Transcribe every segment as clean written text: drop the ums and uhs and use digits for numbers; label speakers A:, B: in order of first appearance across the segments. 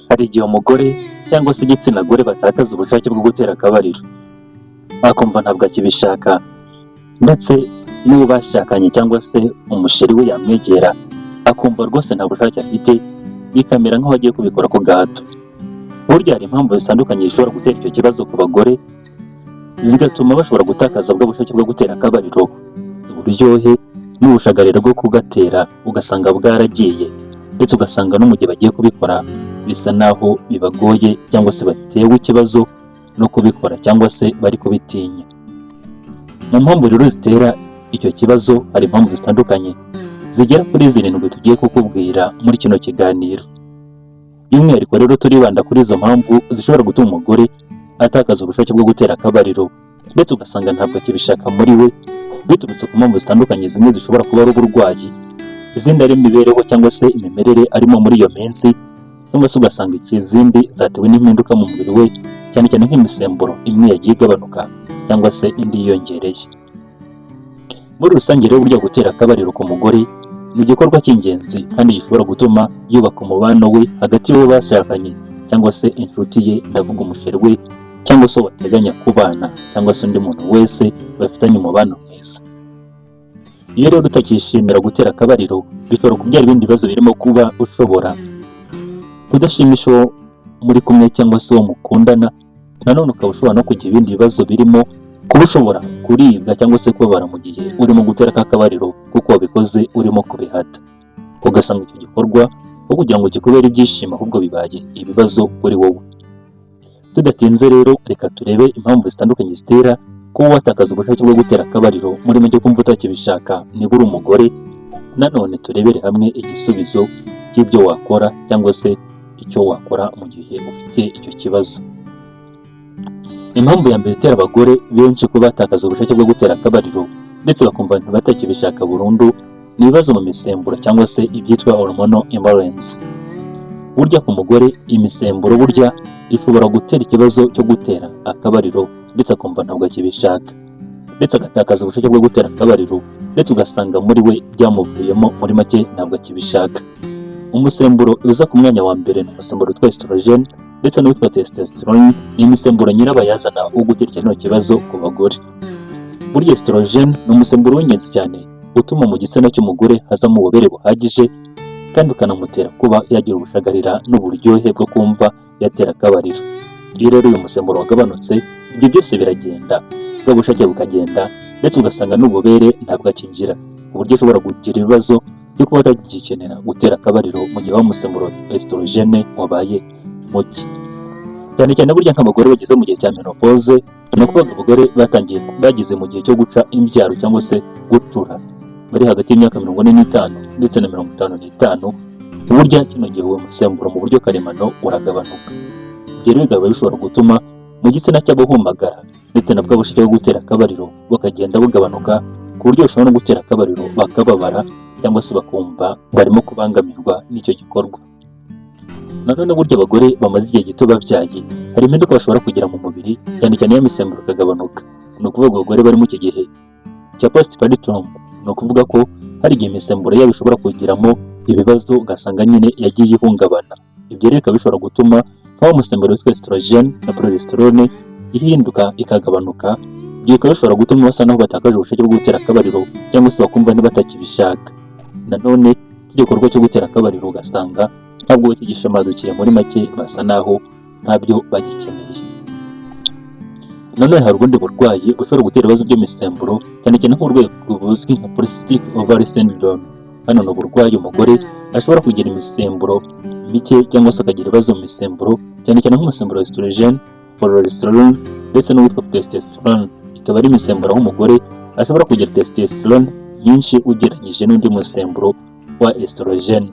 A: Hari igihe umugore cyangwa se igitsina gore batakaza ubushake bwo gutera akabariro, akumva ntabwo akibishaka, ndetse n'uwo bashakanye cyangwa se umusheri we yamwegera akumva rwose nta bushake afite, bikamera nk'aho agiye kubikora ku gahato. Burya hari impamvu zitandukanye zishobora gutera icyo kibazo ku bagore, zigatuma bashobora gutakaza bwa bushake bwo gutera akabariro. Uburyohe n'ubushagarira bwo kugatera ugasanga bwaragiye, ndetse ugasanga no mu gihe bagiye kubikora bisa naho bibagoye cyangwa se batewe ikibazo no kubikora cyangwa se bari kubitinya. Mu mpamvu rero zitera icyo kibazo hari impamvu zitandukanye zigera kuri 7 tugiye kukubwira muri kino kiganiro. By'umwihariko rero turibanda kuri izo mpamvu zishobora gutuma umugore atakaza ubushake bwo gutera akabariro, ndetse ugasanga ntabwo akibishaka muri we, biturutse ku mpamvu zitandukanye. Zimwe zishobora kuba ari uburwayi, izindi ari imibereho cyangwa se imimerere arimo muri iyo minsi, cyangwa se ugasanga izindi zatewe n'impinduka mu mubiri we, cyane cyane nk'imisemburo imwe yagiye igabanuka cyangwa se indi yiyongereye. Muri rusange rero burya gutera akabariro ku mugore ni igikorwa cy'ingenzi kandi gishobora gutuma yubaka umubano we hagati y'uwo bashakanye cyangwa se inshuti ye, ndavuga umusheri we cyangwa se bateganya kubana cyangwa se undi muntu wese bafitanye umubano mwiza. Iyo rero utakishimira gutera akabariro, bishobora kubyara ibindi bibazo birimo kuba ushobora kudashimisha uwo muri kumwe cyangwa se uwo mukundana. Nanone ukaba ushobora no kugira ibindi bibazo birimo kuba ushobora kuribwa cyangwa se kubabara mu gihe urimo gutera akabariro, kuko wabikoze urimo kubihata, ugasanga icyo gikorwa aho kugira ngo kikubere ibyishimo ahubwo bibaye ibibazo kuri wowe. Tudatinze rero reka turebe impamvu zitandukanye zitera kuba watakaza ubushake bwo gutera akabariro muri make kumva utakibishaka niba uri umugore. Nanone turebere hamwe igisubizo cy'ibyo wakora cyangwa se icyo wakora mu gihe ufite icyo kibazo. Impamvu ya mbere itera abagore benshi kuba batakaza ubushake bwo gutera akabariro ndetse bakumva batakibishaka burundu ni ibibazo mu misemburo cyangwa se ibyitwa hormonal imbalance. Burya ku mugore imisemburo burya ishobora gutera ikibazo cyo gutera akabariro, ndetse akumva ntabwo akibishaka, ndetse agatakaza ubushake bwo gutera akabariro, ndetse ugasanga muri we byamuvuyemo, muri make ntabwo akibishaka. Umusemburo uza ku mwanya wa mbere ni umusemburo witwa estrogen ndetse n'uwitwa testosterone. Ni imisemburo nyirabayazana wo gutera kino kibazo ku bagore. Burya estrogen ni umusemburo w'ingenzi cyane utuma mu gitsina cy'umugore hazamo ububobere buhagije, kandi ukanamutera kuba yagira ubushagarira n'uburyohe bwo kumva yatera akabariro. Iyo rero uyu musemburo wagabanutse, ibyo byose biragenda, bwa bushake bukagenda, ndetse ugasanga n'ububobere ntabwo akingira, ku buryo ushobora kugira ibibazo byo kuba utagikenera gutera akabariro mu gihe wa musemburo estrogen wabaye muke. Cyane cyane burya nk'abagore bageze mu gihe cya menopause, ni ukuvuga abagore bageze mu gihe cyo guca imbyaro cyangwa se gucura, bari hagati y'imyaka 45 ndetse na 55. Burya kino gihe uwo musemburo mu buryo karemano uragabanuka. Ibyo rero bikaba bishobora gutuma mu gitsina cy'abahumbagara ndetse na bwa bushake bwo gutera akabariro bakagenda bugabanuka, ku buryo bashobora no gutera akabariro bakababara cyangwa se bakumva barimo kubangamirwa n'icyo gikorwa. Nanone burya abagore bamaze igihe gito babyaye, hari impinduka bashobora kugira mu mubiri, cyane cyane iyo misemburo ikagabanuka. Ni ukuvuga abagore bari mu iki gihe cya postpartum, ni ukuvuga ko hari igihe imisemburo yabo ishobora kugiramo ibibazo, ugasanga nyine yagiye ihungabana. Ibyo rero bikaba bishobora gutuma nk'aho umusemburo witwa estrogen na progesterone ihinduka ikagabanuka. Ibyo bikaba bishobora gutuma basa naho batakaje ubushake bwo gutera akabariro cyangwa se bakumva ntibatakibishaka. Nanone iki gikorwa cyo gutera akabariro ugasanga ntabwo bakigishamadukiye, muri make basa naho ntabyo bagikeneye. Nanone hari ubundi burwayi bushobora gutera ibibazo by'imisemburo, cyane cyane nk'uburwayi buzwi nka polycystic ovary syndrome. Hano ni uburwayi umugore ashobora kugira imisemburo mike cyangwa se akagira ibibazo mu misemburo, cyane cyane nk'umusemburo wa estrogen, progesterone ndetse n'uwitwa testosterone. Ikaba ari imisemburo aho umugore ashobora kugira testosterone nyinshi ugereranyije n'undi musemburo wa estrogen.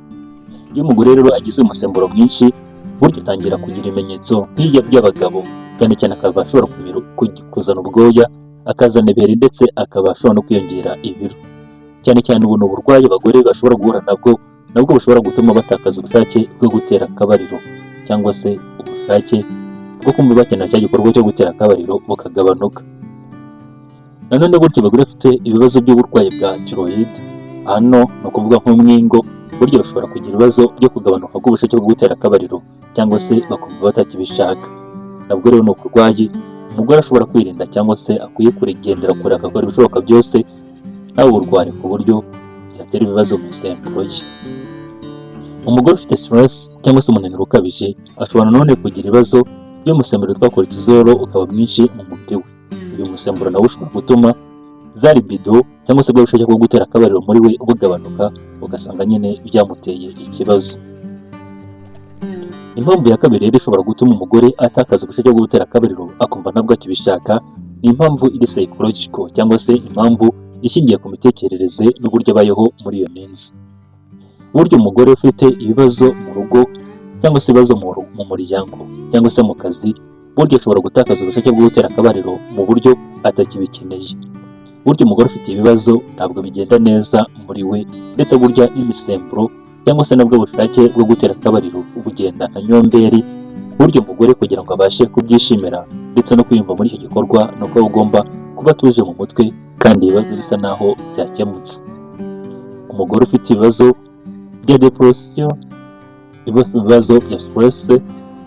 A: Iyo umugore rero agize umusemburo mwinshi, burya atangira kugira ibimenyetso nk'iya by'abagabo, cyane cyane akaba ashobora kuzana ubwoya, akazana ibiheri, ndetse akaba ashobora no kwiyongera ibiro. Cyane cyane ubu ni uburwayi abagore bashobora guhura nabwo bushobora gutuma batakaza ubushake bwo gutera akabariro, cyangwa se ubushake bwo kumva bakenera cya gikorwa cyo gutera akabariro bukagabanuka. Nanone burya abagore bafite ibibazo by'uburwayi bwa thyroid, hano ni ukuvuga nk'umwingo burya bashobora kugira ibibazo byo kugabanuka k'ubushake bwo gutera akabariro cyangwa se bakumva batakibishaka. Nabwo rero ni uburwayi umugore ashobora kwirinda cyangwa se akwiye kurigendera kure agakora ibishoboka byose nawe uburware ku buryo byatera ibibazo mu misemburo ye. Umugore ufite stress cyangwa se umunaniro ukabije ashobora nanone kugira ibibazo by'umusemburo witwa cortisol ukaba mwinshi mu mubiri we. Uyu musemburo nawo ushobora gutuma za libido cyangwa se bwa bushake bwo gutera akabariro muri we bugabanuka, ugasanga nyine byamuteye ikibazo. Impamvu ya kabiri rero ishobora gutuma umugore atakaza ubushake bwo gutera akabariro akumva ntabwo akibishaka ni impamvu iri psychological cyangwa se impamvu ishingiye ku mitekerereze n'uburyo abayeho muri iyo minsi. Burya umugore ufite ibibazo mu rugo cyangwa se ibibazo mu muryango cyangwa se mu kazi, burya ashobora gutakaza ubushake bwo gutera akabariro mu buryo atakibikeneye. Burya umugore ufite ibibazo ntabwo bigenda neza muri we, ndetse burya n'imisemburo cyangwa se nabwo ubushake bwo gutera akabariro bugenda nka nyomberi. Burya umugore kugira ngo abashe kubyishimira ndetse no kwiyumva muri icyo gikorwa ni uko ugomba kuba atuje mu mutwe kandi ibibazo bisa naho byakemutse. Umugore ufite ibibazo bya depression, ibibazo bya stress,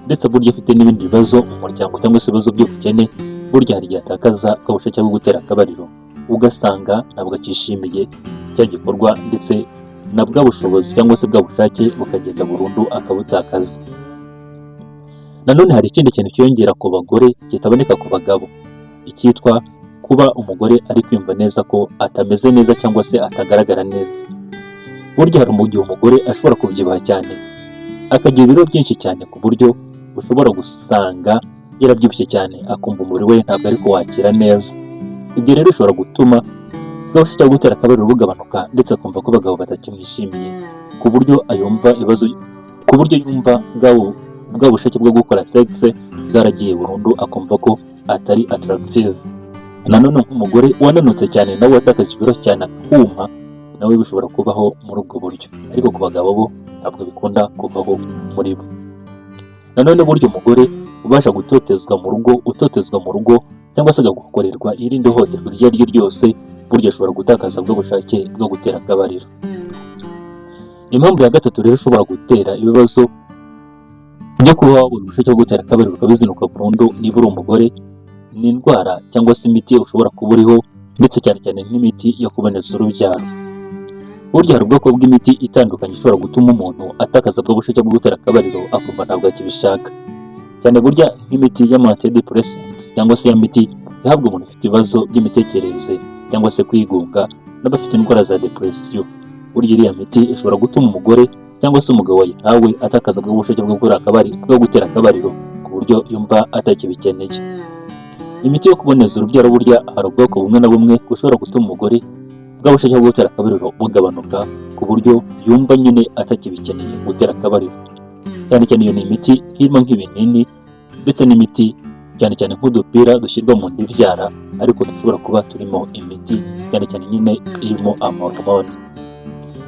A: ndetse burya afite n'ibindi bibazo mu muryango cyangwa se ibibazo by'ubukene, burya hari igihe atakaza ubushake bwo gutera akabariro, ugasanga ntabwo akishimiye cya gikorwa ndetse na bwa bushobozi cyangwa se bwa bushake bukagenda burundu akabutakaza. Nanone hari ikindi kintu cyiyongera ku bagore kitaboneka ku bagabo, icyitwa kuba umugore ari kwiyumva neza ko atameze neza cyangwa se atagaragara neza. Burya hari igihe umugore ashobora kubyibuha cyane akagira ibiro byinshi cyane ku buryo ushobora gusanga yarabyibushye cyane akumva umubiri we ntabwo ari kuwakira neza. Ibyo rero bishobora gutuma ubushake bwo gutera akabariro bugabanuka ndetse akumva ko abagabo batakimwishimiye, ku buryo yumva bwa bushake bwo gukora sex bwaragiye burundu, akumva ko atari attractive. Nanone nk'umugore wananutse cyane nawe watakaje ibiro cyane akuma, nawe bishobora kubaho muri ubwo buryo, ariko ku bagabo bo ntabwo bikunda kubaho muri bo. Nanone burya umugore ubasha utotezwa mu rugo cyangwa se agakorerwa irindi hohoterwa iryo ari ryo ryose, burya ashobora gutakaza bwo bushake bwo gutera akabariro. Impamvu ya gatatu rero ishobora gutera ibibazo byo kuba wabura ubushake bwo gutera akabariro ukabizinuka burundu niba uri umugore, ni indwara cyangwa se imiti ushobora kuba uriho, ndetse cyane cyane nk'imiti yo kuboneza urubyaro. Burya hari ubwoko bw'imiti itandukanye ishobora gutuma umuntu atakaza bwo bushake bwo gutera akabariro akumva ntabwo akibishaka, cyane burya nk'imiti y'antidepressant cyangwa se ya miti ihabwa umuntu ufite ibibazo by'imitekerereze cyangwa se kwigunga n'abafite indwara za depression. Burya iriya miti ishobora gutuma umugore cyangwa se umugabo yawe atakaza bwo bushake bwo gutera akabariro ku buryo yumva atakibikeneye. Imiti yo kuboneza urubyaro burya hari ubwoko bumwe na bumwe bushobora gutuma umugore bwa bushake bwo gutera akabariro bugabanuka ku buryo yumva nyine atakibikeneye gutera akabariro. Cyane cyane iyo ni imiti irimo nk'ibinini ndetse n'imiti cyane cyane nk'udupira dushyirwa mu nda ibyara, ariko dushobora kuba turimo imiti cyane cyane nyine irimo amahormone.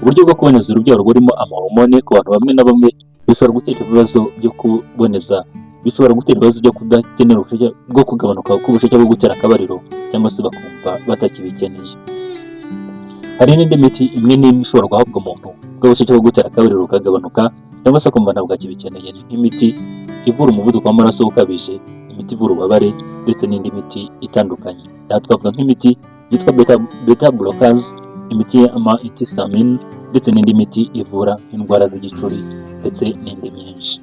A: Uburyo bwo kuboneza urubyaro burimo amahormone ku bantu bamwe na bamwe bishobora gutera ibibazo byo kuboneza, bishobora gutera ibibazo byo kudakenera ubushake bwo kugabanuka k'ubushake bwo gutera akabariro cyangwa se bakumva batakibikeneye. Hari n'indi miti imwe n'imwe ishobora guhabwa umuntu bw'ubushake bwo gutera akabariro bukagabanuka cyangwa se akumva ntabwo akibikeneye, nk'imiti ivura umuvuduko w'amaraso ukabije, imiti ivura ububabare ndetse n'indi miti itandukanye. Aha twavuga nk'imiti yitwa beta blockers, imiti y'ama-antihistamine ndetse n'indi miti ivura indwara z'igicuri ndetse n'indi myinshi.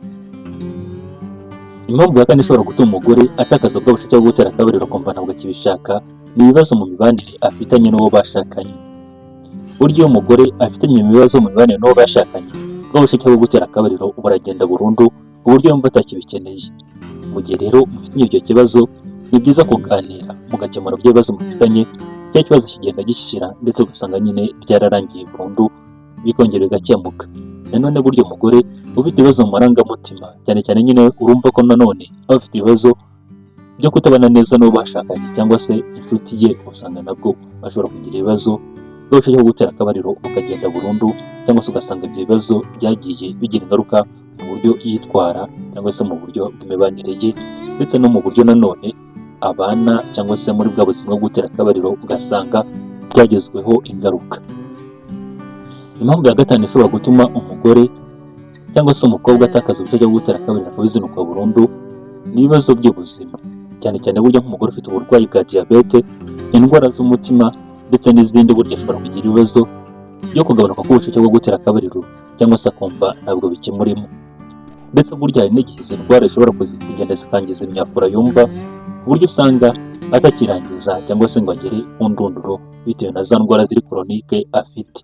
A: Impamvu ya kane ishobora gutuma umugore atakaza bwa bushake bwo gutera akabariro akumva ntabwo akibishaka ni ibibazo mu mibanire afitanye n'uwo bashakanye. Burya iyo umugore afitanye ibibazo mu mibanire n'uwo bashakanye, bwa bushake bwo gutera akabariro buragenda burundu ku buryo yumva atakibikeneye. Mu gihe rero mufitanye icyo kibazo, ni byiza kuganira mugakemura ibyo bibazo mufitanye, cya kibazo kigenda gishyira ndetse ugasanga nyine byararangiye burundu bikongera bigakemuka. Nanone burya umugore ufite ibibazo mu marangamutima, cyane cyane nyine urumva ko nanone aba afite ibibazo byo kutabana neza n'uwo bashakanye cyangwa se inshuti ye, usanga nabwo bashobora kugira ibibazo by'ubushake bwo gutera akabariro bukagenda burundu, cyangwa se ugasanga ibyo bibazo byagiye bigira ingaruka mu buryo yitwara cyangwa se mu buryo bw'imibanire ye, ndetse no mu buryo nanone abana cyangwa se muri bwa buzima bwo gutera akabariro ugasanga byagezweho ingaruka. Impamvu ya gatanu ishobora gutuma umugore cyangwa se umukobwa atakaza ubushake bwo gutera akabariro akabizinukwa burundu ni ibibazo by'ubuzima, cyane cyane burya nk'umugore ufite uburwayi bwa diyabete, indwara z'umutima ndetse n'izindi, burya ashobora kugira ibibazo byo kugabanuka k'ubushake bwo gutera akabariro cyangwa se akumva ntabwo bikimurimo. Ndetse burya hari n'igihe izi ndwara zishobora kugenda zikangiza imyakura yumva, ku buryo usanga atakirangiza cyangwa se ngo agere ku ndunduro bitewe na za ndwara ziri koronike afite.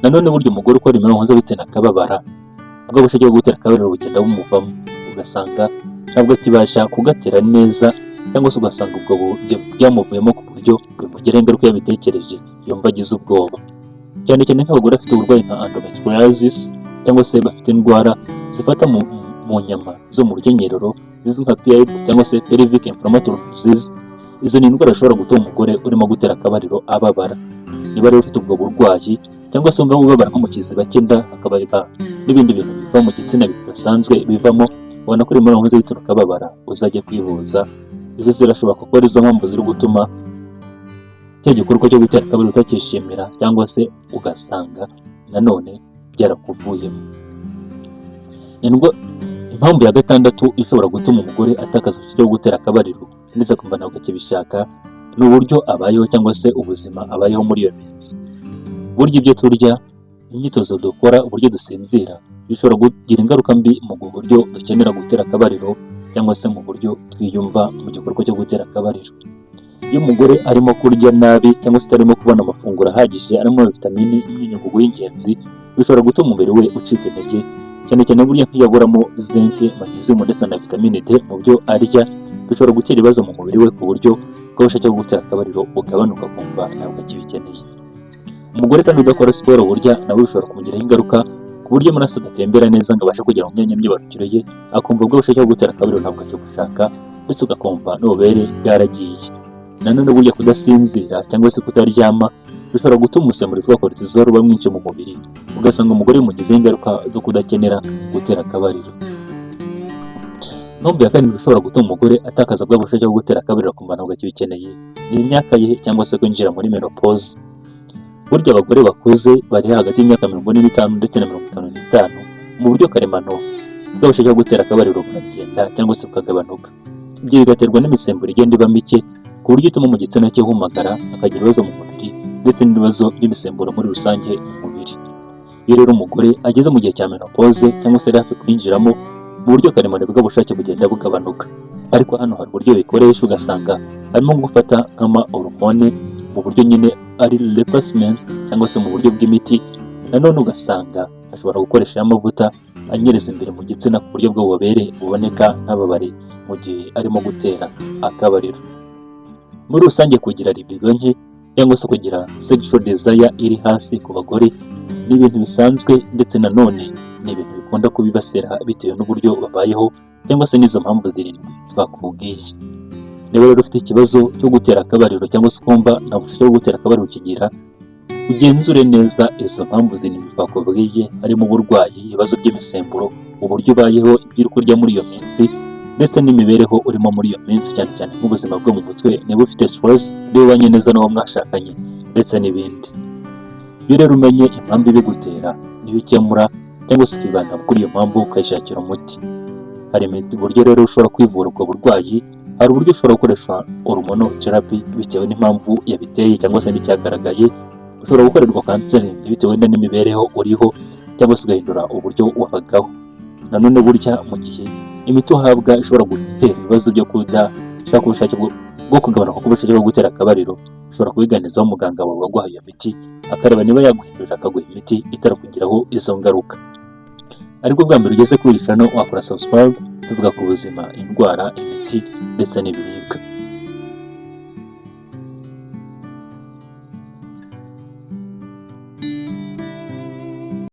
A: Nanone burya umugore ukora imibonano mpuzabitsina akababara, ubwo ubushake bwo gutera akabariro bugenda bumuvamo, ugasanga ntabwo akibasha kugatera neza, cyangwa se ugasanga ubwo byamuvuyemo ku buryo bimugiraho ingaruka yabitekereje yumva agize ubwoba. Cyane cyane nk'abagore bafite uburwayi nka endometriosis cyangwa se bafite indwara zifata mu nyama zo mu rukenyerero zizwi nka PID cyangwa se pelvic inflammatory disease. Izo ni indwara zishobora gutuma umugore urimo gutera akabariro ababara. Niba rero ufite ubwo burwayi cyangwa se wumva ubabara nko mu kiziba cy'inda, akabarira n'ibindi bintu biva mu gitsina bidasanzwe bivamo, ubona ko urimo mpuzabitsina ukababara, uzajye kwivuza. Izo zirashobora kuko ari zo mpamvu ziri gutuma cya gikorwa cyo gutera akabariro utakishimira, cyangwa se ugasanga nanone byarakuvuyemo. Impamvu ya gatandatu ishobora gutuma umugore atakaza ubushake bwo gutera akabariro ndetse akumva ntabwo akibishaka ni uburyo abayeho cyangwa se ubuzima abayeho muri iyo minsi. Burya ibyo turya, imyitozo dukora, uburyo dusinzira bishobora kugira ingaruka mbi mu buryo dukenera gutera akabariro cyangwa se mu buryo twiyumva mu gikorwa cyo gutera akabariro. Iyo umugore arimo kurya nabi cyangwa se atarimo kubona amafunguro ahagije arimo vitamini n'imyunyungugu y'ingenzi, bishobora gutuma umubiri we ucika intege, cyane cyane burya nk'iyaburamo zinc, magnesium ndetse na vitamine D mu byo arya, bishobora gutera ibibazo mu mubiri we ku buryo ubushake bwo gutera akabariro bugabanuka akumva ntabwo akibikeneye. Umugore kandi udakora siporo burya nawe bishobora kumugiraho ingaruka ku buryo amaraso adatembera neza ngo abashe kugera mu myanya myibarukiro ye, akumva ubwo bushake bwo gutera akabariro ntabwo akibushaka, ndetse ugakumva n'ububere bwaragiye. Nanone burya kudasinzira cyangwa se kutaryama bishobora gutuma umusemburo witwa cortisol uba mwinshi mu mubiri, ugasanga umugore bimugizeho ingaruka zo kudakenera gutera akabariro. Impamvu ya karindwi ishobora gutuma umugore atakaza bwa bushake bwo gutera akabariro akumva ntabwo akibikeneye ni imyaka ye cyangwa se kwinjira muri menopause. Burya abagore bakuze bari hagati y'imyaka 45 ndetse na 55 mu buryo karemano bwa bushake bwo gutera akabariro buragenda cyangwa se bukagabanuka. Ibyo bigaterwa n'imisemburo igenda iba mike ku buryo ituma mu gitsina cye humagara, akagira ibibazo mu mubiri ndetse n'ibibazo by'imisemburo muri rusange mu mubiri. Iyo rero umugore ageze mu gihe cya menopause cyangwa se ari hafi kwinjiramo, mu buryo karemano bw'ubushake bugenda bugabanuka. Ariko hano hari uburyo bikoresha, ugasanga harimo gufata nk'ama hormone mu buryo nyine ari replacement cyangwa se mu buryo bw'imiti. Nanone ugasanga ashobora gukoresha amavuta anyereza imbere mu gitsina ku buryo bw'ububobere buboneka ntababare mu gihe arimo gutera akabariro. Muri rusange kugira libido nke cyangwa se kugira sexual desire iri hasi ku bagore ni ibintu bisanzwe, ndetse nanone ni ibintu bikunda kubibasira bitewe n'uburyo babayeho cyangwa se n'izo mpamvu zirindwi twakubwiye. Niba rero ufite ikibazo cyo gutera akabariro cyangwa se ukumva nta bushake bwo gutera akabariro ukigira, ugenzure neza izo mpamvu zirindwi twakubwiye, harimo uburwayi, ibibazo by'imisemburo, uburyo ubayeho, ibyo uri kurya muri iyo minsi, ndetse n'imibereho urimo muri iyo minsi, cyane cyane nk'ubuzima bwo mu mutwe, niba ufite stress, niba ubanye neza n'uwo mwashakanye ndetse n'ibindi. Iyo rero umenye impamvu ibigutera niyo ukemura cyangwa se ukibanda kuri iyo mpamvu ukayishakira umuti. Hari uburyo rero ushobora kwivura ubwo burwayi, hari uburyo ushobora gukoresha hormonotherapy bitewe n'impamvu yabiteye cyangwa se n'icyagaragaye, ushobora gukorerwa counseling bitewe n'imibereho uriho cyangwa se ugahindura uburyo wabagaho. Nanone burya mu gihe imiti uhabwa ishobora gutera ibibazo byo kudashaka ubushake bwo kugabanuka k'ubushake bwo gutera akabariro, ushobora kubiganizaho umuganga wawe waguhaye iyo miti, akareba niba yaguhindurira akaguha imiti itarakugiraho izo ngaruka. Ariko bwa mbere ugeze kuri iyi channel wakora subscribe, tuvuga ku buzima, indwara, imiti ndetse n'ibiribwa.